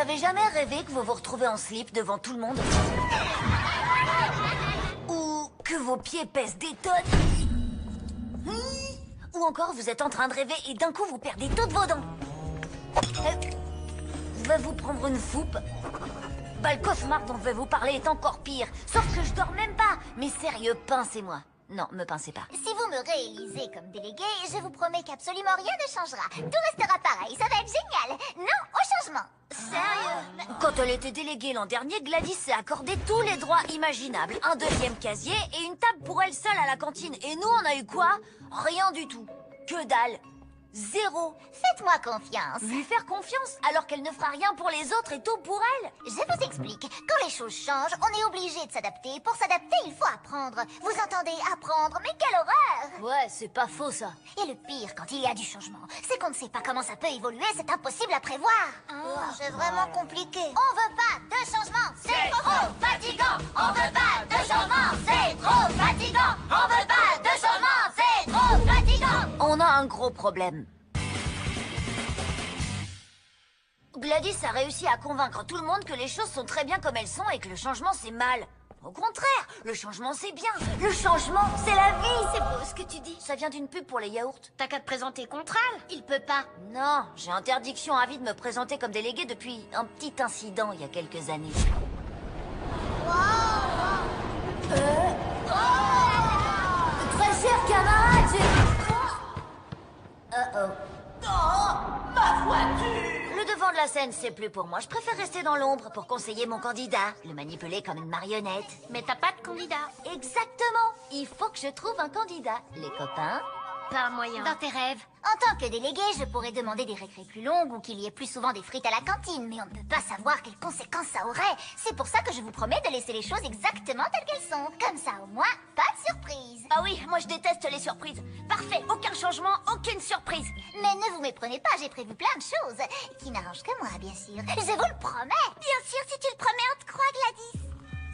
avez jamais rêvé que vous vous retrouvez en slip devant tout le monde? Ou que vos pieds pèsent des tonnes? Ou encore vous êtes en train de rêver et d'un coup vous perdez toutes vos dents? Va vous prendre une foupe? Bah le cauchemar dont je vais vous parler est encore pire. Sauf que je dors même pas. Mais sérieux, pincez-moi. Non, me pincez pas. Si vous me réélisez comme délégué, je vous promets qu'absolument rien ne changera. Tout restera pareil, ça va être génial. Non au changement. Sérieux? Quand elle était déléguée l'an dernier, Gladys s'est accordé tous les droits imaginables. Un deuxième casier et une table pour elle seule à la cantine. Et nous, on a eu quoi? Rien du tout. Que dalle. Zéro. Faites-moi confiance. Lui faire confiance alors qu'elle ne fera rien pour les autres et tout pour elle? Je vous explique. Quand les choses changent, on est obligé de s'adapter. Pour s'adapter, il faut apprendre. Vous entendez? Apprendre? Mais quelle horreur! Ouais, c'est pas faux ça. Et le pire, quand il y a du changement, c'est qu'on ne sait pas comment ça peut évoluer. C'est impossible à prévoir. C'est vraiment compliqué. On veut pas de changement. C'est trop fatigant. On veut pas de changement. C'est trop fatigant. On veut pas de changement. C'est trop fatigant. On a un gros problème. Gladys a réussi à convaincre tout le monde que les choses sont très bien comme elles sont et que le changement c'est mal. Au contraire, le changement c'est bien. Le changement, c'est la vie. C'est beau ce que tu dis. Ça vient d'une pub pour les yaourts. T'as qu'à te présenter contre elle. Il peut pas. Non, j'ai interdiction à vie de me présenter comme délégué depuis un petit incident il y a quelques années. Très cher camarade, Ma voiture! le devant de la scène, c'est plus pour moi. Je préfère rester dans l'ombre pour conseiller mon candidat, le manipuler comme une marionnette. Mais t'as pas de candidat. Exactement. Il faut que je trouve un candidat. Les copains? Pas moyen. Dans tes rêves. En tant que délégué, je pourrais demander des récrés plus longues ou qu'il y ait plus souvent des frites à la cantine, mais on ne peut pas savoir quelles conséquences ça aurait. C'est pour ça que je vous promets de laisser les choses exactement telles qu'elles sont. Comme ça, au moins, pas de surprise. Ah oui, moi je déteste les surprises. Parfait, aucun changement, aucune surprise. Mais ne vous méprenez pas, j'ai prévu plein de choses qui n'arrangent que moi, bien sûr. Je vous le promets. Bien sûr, si tu le promets, on te croit, Gladys.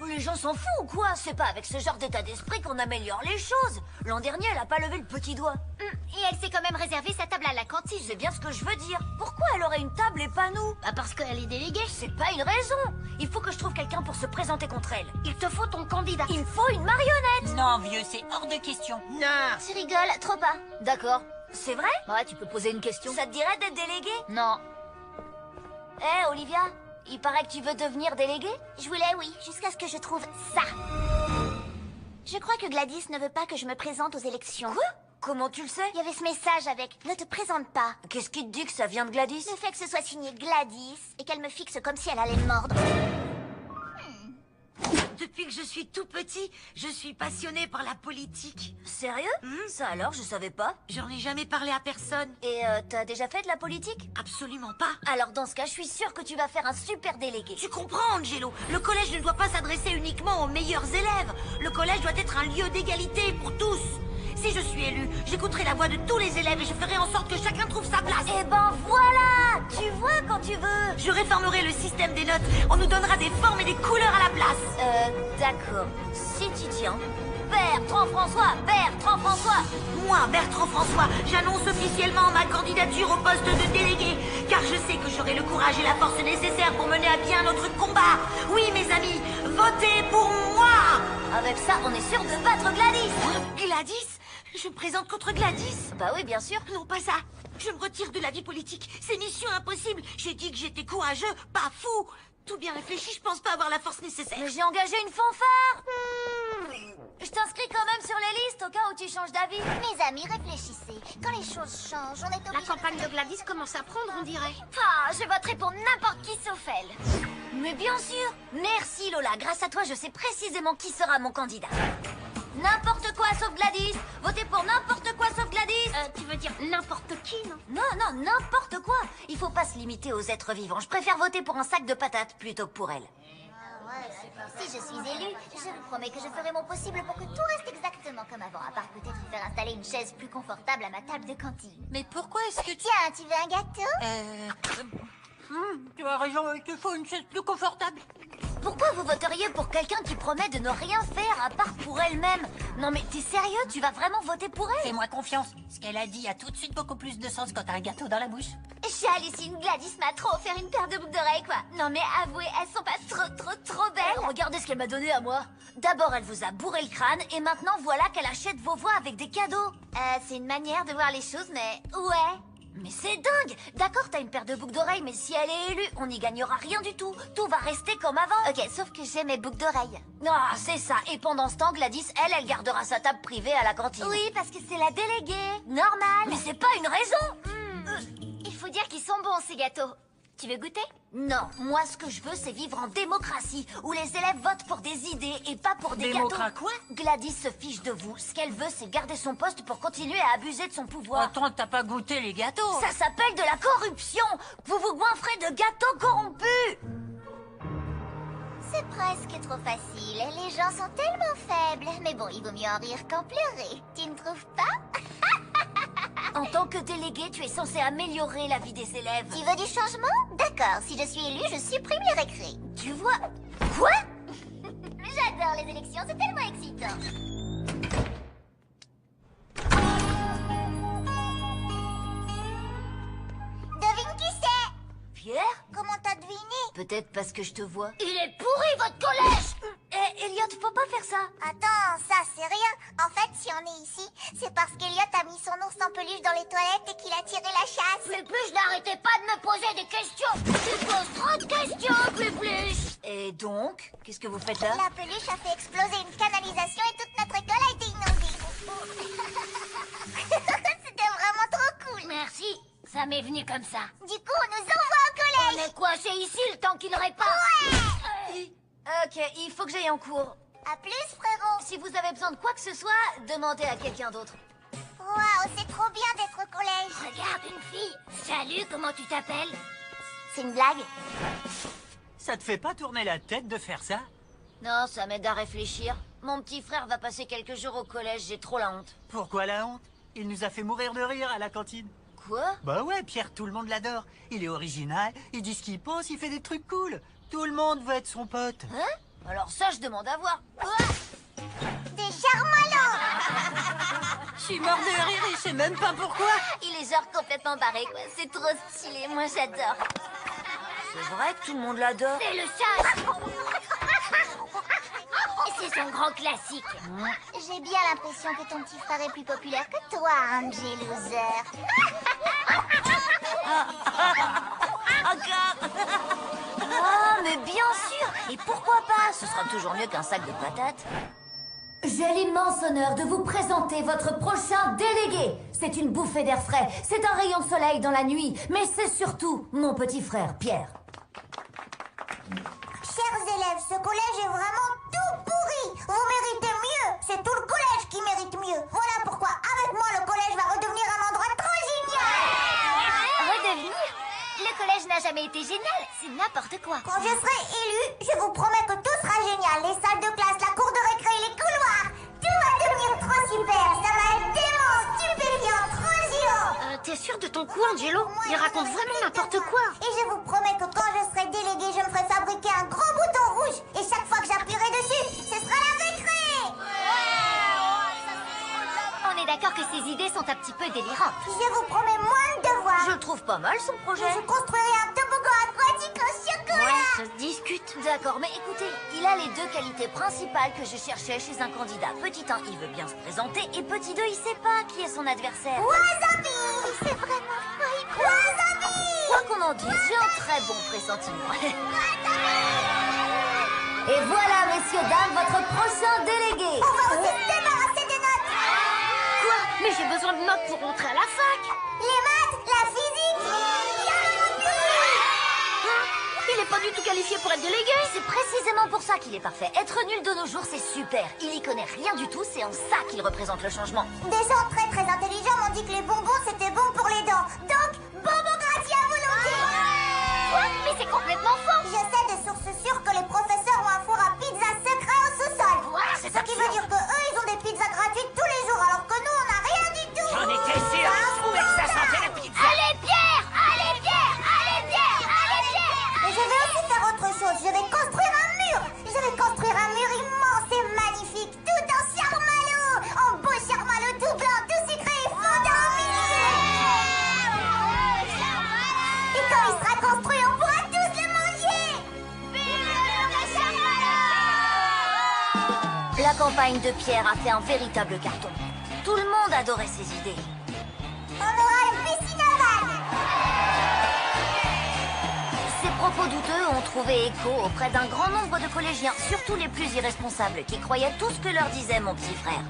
Les gens s'en foutent ou quoi? C'est pas avec ce genre d'état d'esprit qu'on améliore les choses. L'an dernier, elle a pas levé le petit doigt. Et elle s'est quand même réservé sa table à la cantine. C'est bien ce que je veux dire. Pourquoi elle aurait une table et pas nous? Bah parce qu'elle est déléguée. C'est pas une raison. Il faut que je trouve quelqu'un pour se présenter contre elle. Il te faut ton candidat. Il me faut une marionnette. Non, vieux, c'est hors de question. Non! Tu rigoles, trop pas. D'accord. C'est vrai? Ouais, tu peux poser une question. Ça te dirait d'être délégué? Non. Hé, Olivia, il paraît que tu veux devenir déléguée? Je voulais, oui, jusqu'à ce que je trouve ça. Je crois que Gladys ne veut pas que je me présente aux élections. Quoi? Comment tu le sais? Il y avait ce message avec « Ne te présente pas Qu'est-ce qui te dit que ça vient de Gladys? » Le fait que ce soit signé Gladys et qu'elle me fixe comme si elle allait me mordre. Depuis que je suis tout petit, je suis passionné par la politique. Sérieux? Ça alors, je savais pas. J'en ai jamais parlé à personne. Et t'as déjà fait de la politique? Absolument pas. Alors dans ce cas, je suis sûre que tu vas faire un super délégué. Tu comprends, Angelo? Le collège ne doit pas s'adresser uniquement aux meilleurs élèves. Le collège doit être un lieu d'égalité pour tous. Si je suis élue, j'écouterai la voix de tous les élèves et je ferai en sorte que chacun trouve sa place. Eh ben voilà! Tu vois quand tu veux. Je réformerai le système des notes. On nous donnera des formes et des couleurs à la place. D'accord. Si tu tiens. Bertrand François! Bertrand François! Moi, Bertrand François, j'annonce officiellement ma candidature au poste de délégué, car je sais que j'aurai le courage et la force nécessaires pour mener à bien notre combat. Oui, mes amis, votez pour moi! Avec ça, on est sûr de battre Gladys! Gladys? Je me présente contre Gladys? Bah oui, bien sûr. Non, pas ça. Je me retire de la vie politique. C'est mission impossible. J'ai dit que j'étais courageux, pas fou. Tout bien réfléchi, je pense pas avoir la force nécessaire. Mais j'ai engagé une fanfare! Je t'inscris quand même sur les listes au cas où tu changes d'avis. Mes amis, réfléchissez. Quand les choses changent, on est obligé... La campagne de Gladys commence à prendre, on dirait. Ah, je voterai pour n'importe qui sauf elle. Mais bien sûr! Merci Lola, grâce à toi, je sais précisément qui sera mon candidat. N'importe quoi sauf Gladys! Votez pour n'importe quoi sauf Gladys! Tu veux dire n'importe qui, non? Non, n'importe quoi! Il faut pas se limiter aux êtres vivants. Je préfère voter pour un sac de patates plutôt que pour elle. Si je suis élue, je vous promets que je ferai mon possible pour que tout reste exactement comme avant, à part peut-être faire installer une chaise plus confortable à ma table de cantine. Mais pourquoi est-ce que tu... Tiens, tu veux un gâteau? Tu as raison, il te faut une chaise plus confortable. Pourquoi vous voteriez pour quelqu'un qui promet de ne rien faire à part pour elle-même? Non mais t'es sérieux? Tu vas vraiment voter pour elle? Fais-moi confiance. Ce qu'elle a dit a tout de suite beaucoup plus de sens quand t'as un gâteau dans la bouche. J'hallucine, Gladys m'a trop offert une paire de boucles d'oreilles, quoi. Non mais avouez, elles sont pas trop belles. Regardez ce qu'elle m'a donné à moi. D'abord elle vous a bourré le crâne et maintenant voilà qu'elle achète vos voix avec des cadeaux. C'est une manière de voir les choses, mais ouais. Mais c'est dingue! D'accord, t'as une paire de boucles d'oreilles, mais si elle est élue, on n'y gagnera rien du tout. Tout va rester comme avant. Ok, sauf que j'ai mes boucles d'oreilles. Ah, c'est ça. Et pendant ce temps, Gladys, elle gardera sa table privée à la cantine. Oui, parce que c'est la déléguée. Normal. Mais c'est pas une raison. Il faut dire qu'ils sont bons, ces gâteaux. Tu veux goûter? Non, moi ce que je veux, c'est vivre en démocratie, où les élèves votent pour des idées et pas pour des Démocrat gâteaux. quoi? Gladys se fiche de vous. Ce qu'elle veut, c'est garder son poste pour continuer à abuser de son pouvoir. Attends, t'as pas goûté les gâteaux? Ça s'appelle de la corruption. Vous vous goinfrez de gâteaux corrompus. C'est presque trop facile. Les gens sont tellement faibles. Mais bon, il vaut mieux en rire qu'en pleurer. Tu ne trouves pas? En tant que délégué, tu es censé améliorer la vie des élèves. Tu veux du changement? D'accord, si je suis élue, je supprime les récrés. Tu vois? Quoi? J'adore les élections, c'est tellement excitant. Devine qui c'est? Pierre? Comment t'as deviné? Peut-être parce que je te vois. Il est pourri, votre collège! Elliot, faut pas faire ça. Attends, ça c'est rien. En fait, si on est ici, c'est parce qu'Eliott a mis son ours en peluche dans les toilettes et qu'il a tiré la chasse. Plus, n'arrêtez pas de me poser des questions. Tu poses trop de questions, plus. Et donc, qu'est-ce que vous faites là? La peluche a fait exploser une canalisation et toute notre école a été inondée. C'était vraiment trop cool. Merci, ça m'est venu comme ça. Du coup, on nous envoie au collège. On est coincés ici le temps qu'il répare. Ouais. Ok, il faut que j'aille en cours. À plus, frérot. Si vous avez besoin de quoi que ce soit, demandez à quelqu'un d'autre. Waouh, c'est trop bien d'être au collège. Regarde une fille. Salut, comment tu t'appelles? C'est une blague? Ça te fait pas tourner la tête de faire ça? Non, ça m'aide à réfléchir. Mon petit frère va passer quelques jours au collège, j'ai trop la honte. Pourquoi la honte? Il nous a fait mourir de rire à la cantine. Quoi? Bah ouais, Pierre, tout le monde l'adore. Il est original, il dit ce qu'il pense, il fait des trucs cool. Tout le monde veut être son pote. Hein? Alors ça, je demande à voir. Des charmallots. Je suis mort de rire et je sais même pas pourquoi. Il est genre complètement barré, quoi. C'est trop stylé, moi j'adore. C'est vrai que tout le monde l'adore. C'est le chat. C'est son grand classique. J'ai bien l'impression que ton petit frère est plus populaire que toi, Angie Loser. Ah, mais bien sûr. Et pourquoi pas? Ce sera toujours mieux qu'un sac de patates. J'ai l'immense honneur de vous présenter votre prochain délégué. C'est une bouffée d'air frais, c'est un rayon de soleil dans la nuit, mais c'est surtout mon petit frère Pierre. Chers élèves, ce collège est vraiment tout pourri. Vous méritez mieux. C'est tout le collège qui mérite mieux. Voilà pourquoi, avec moi, le collège va redevenir un endroit trop génial. Redevenir? Le collège n'a jamais été génial, c'est n'importe quoi. Quand je serai élue, je vous promets que tout sera génial. Les salles de classe, la cour de récré, les couloirs. Tout va devenir trop super. Ça va être dément, stupéfiant, trop géant. T'es sûr de ton coup, Angelo? Il raconte vraiment n'importe quoi. Et je vous promets que quand je serai déléguée, je me ferai fabriquer un gros bouton rouge. Et chaque fois que j'appuierai dessus, ce sera la récré. On est d'accord que ces idées sont un petit peu délirantes. Je vous promets moins de devoirs. Je le trouve pas mal son projet. Je construirai un toboggan aquatique au chocolat. Ça se discute. D'accord, mais écoutez, il a les deux qualités principales que je cherchais chez un candidat. Petit 1, il veut bien se présenter, et petit 2, il sait pas qui est son adversaire. Wasabi. C'est vraiment horrible. Wasabi. Quoi qu'on en dise, j'ai un très bon pressentiment. Et voilà, messieurs, dames, votre prochain délégué. On va aussi se débarrasser des notes. Quoi? Mais j'ai besoin de notes pour rentrer à la fac. Les maths, la physique. Il y en a plus. Il est pas du tout qualifié pour être délégué. C'est précisément pour ça qu'il est parfait. Être nul de nos jours, c'est super. Il y connaît rien du tout, c'est en ça qu'il représente le changement. Des gens très très intelligents m'ont dit que les bonbons c'était bon pour les dents. Donc, bonbons gratuits à volonté. Quoi? Mais c'est complètement faux. Je sais de sources sûres que les professeurs ont un four à pizza secret au sous-sol. C'est Ce qui veut dire que eux, ils ont des pizzas gratuites tous les jours, alors que nous, on n'a rien du tout. J'en étais sûr, je trouvais que ça sentait la pizza. Allez, Pierre. Allez, Pierre. Allez, Pierre. Allez, Pierre. Mais je vais aussi faire autre chose. Je vais construire un mur. La campagne de Pierre a fait un véritable carton. Tout le monde adorait ses idées. On aura une piscine à vannes. Ces propos douteux ont trouvé écho auprès d'un grand nombre de collégiens, surtout les plus irresponsables, qui croyaient tout ce que leur disait mon petit frère.